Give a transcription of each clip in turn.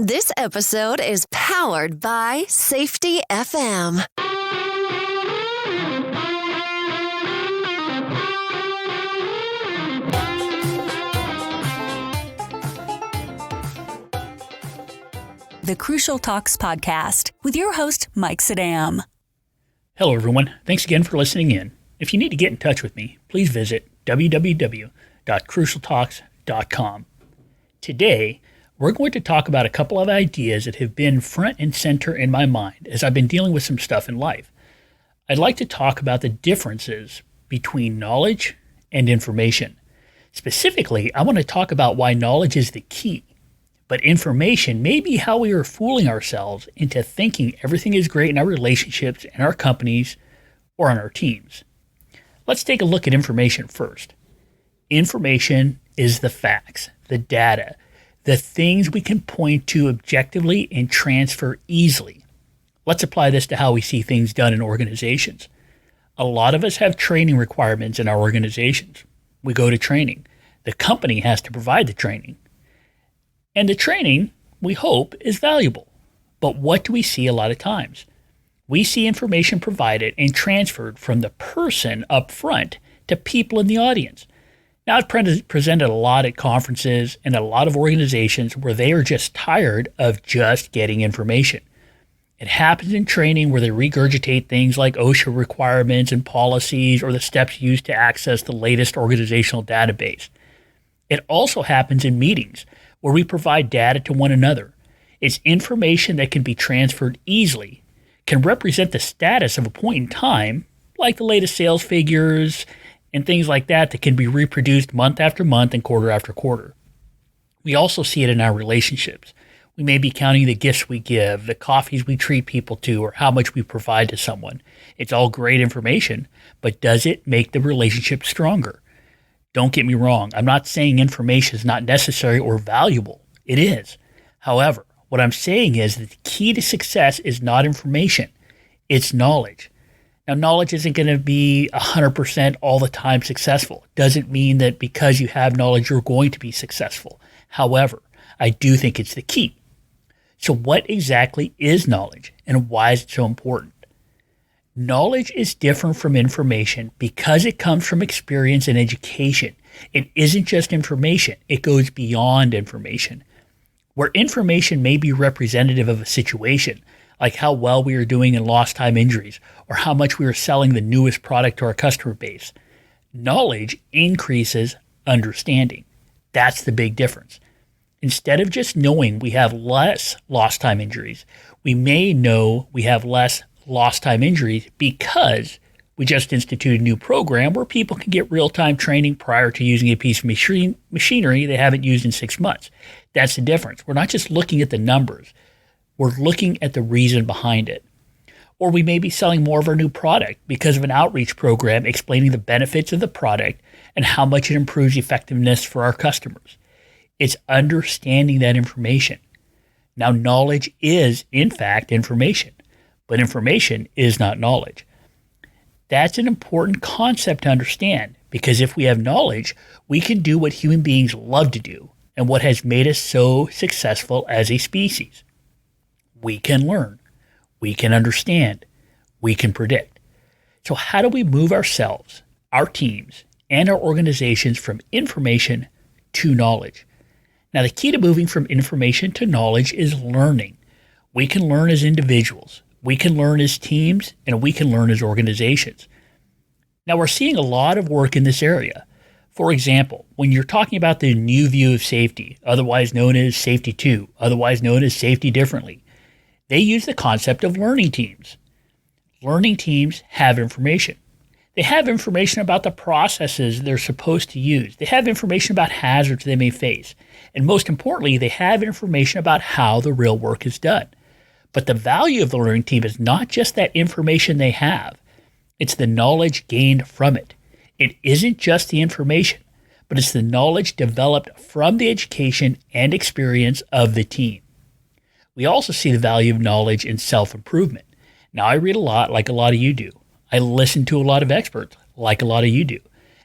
This episode is powered by Safety FM. The Crucial Talks podcast with your host, Mike Sadam. Hello, everyone. Thanks again for listening in. If you need to get in touch with me, please visit www.crucialtalks.com. Today, we're going to talk about a couple of ideas that have been front and center in my mind as I've been dealing with some stuff in life. I'd like to talk about the differences between knowledge and information. Specifically, I want to talk about why knowledge is the key, but information may be how we are fooling ourselves into thinking everything is great in our relationships, in our companies, or on our teams. Let's take a look at information first. Information is the facts, the data, the things we can point to objectively and transfer easily. Let's apply this to how we see things done in organizations. A lot of us have training requirements in our organizations. We go to training. The company has to provide the training. And the training, we hope, is valuable. But what do we see a lot of times? We see information provided and transferred from the person up front to people in the audience. Now, I've presented a lot at conferences and a lot of organizations where they are just tired of just getting information. It happens in training where they regurgitate things like OSHA requirements and policies or the steps used to access the latest organizational database. It also happens in meetings where we provide data to one another. It's information that can be transferred easily, can represent the status of a point in time, like the latest sales figures and things like that can be reproduced month after month and quarter after quarter. We also see it in our relationships. We may be counting the gifts we give, the coffees we treat people to, or how much we provide to someone. It's all great information, but does it make the relationship stronger? Don't get me wrong. I'm not saying information is not necessary or valuable. It is. However, what I'm saying is that the key to success is not information. It's knowledge. Now, knowledge isn't going to be 100% all the time successful. It doesn't mean that because you have knowledge, you're going to be successful. However, I do think it's the key. So what exactly is knowledge and why is it so important? Knowledge is different from information because it comes from experience and education. It isn't just information. It goes beyond information. Where information may be representative of a situation, like how well we are doing in lost time injuries or how much we are selling the newest product to our customer base, knowledge increases understanding. That's the big difference. Instead of just knowing we have less lost time injuries, we may know we have less lost time injuries because we just instituted a new program where people can get real-time training prior to using a piece of machinery they haven't used in 6 months. That's the difference. We're not just looking at the numbers. We're looking at the reason behind it. Or we may be selling more of our new product because of an outreach program explaining the benefits of the product and how much it improves effectiveness for our customers. It's understanding that information. Now, knowledge is, in fact, information. But information is not knowledge. That's an important concept to understand because if we have knowledge, we can do what human beings love to do and what has made us so successful as a species. We can learn, we can understand, we can predict. So how do we move ourselves, our teams, and our organizations from information to knowledge? Now, the key to moving from information to knowledge is learning. We can learn as individuals. We can learn as teams, and we can learn as organizations. Now, we're seeing a lot of work in this area. For example, when you're talking about the new view of safety, otherwise known as Safety 2, otherwise known as Safety Differently, they use the concept of learning teams. Learning teams have information. They have information about the processes they're supposed to use. They have information about hazards they may face. And most importantly, they have information about how the real work is done. But the value of the learning team is not just that information they have. It's the knowledge gained from it. It isn't just the information, but it's the knowledge developed from the education and experience of the team. We also see the value of knowledge in self-improvement. Now, I read a lot like a lot of you do. I listen to a lot of experts like a lot of you do.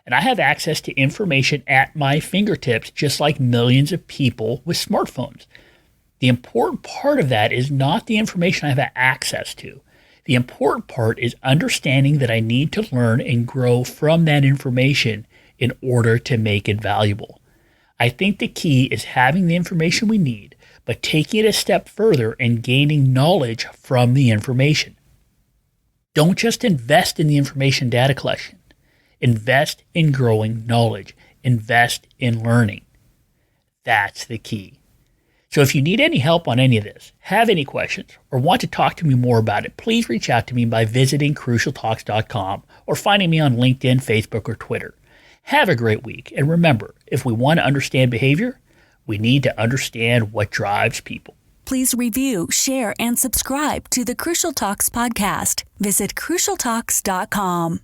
And I have access to information at my fingertips, just like millions of people with smartphones. The important part of that is not the information I have access to. The important part is understanding that I need to learn and grow from that information in order to make it valuable. I think the key is having the information we need, but taking it a step further and gaining knowledge from the information. Don't just invest in the information data collection. Invest in growing knowledge. Invest in learning. That's the key. So if you need any help on any of this, have any questions, or want to talk to me more about it, please reach out to me by visiting crucialtalks.com or finding me on LinkedIn, Facebook, or Twitter. Have a great week, and remember, if we want to understand behavior, we need to understand what drives people. Please review, share, and subscribe to the Crucial Talks podcast. Visit crucialtalks.com.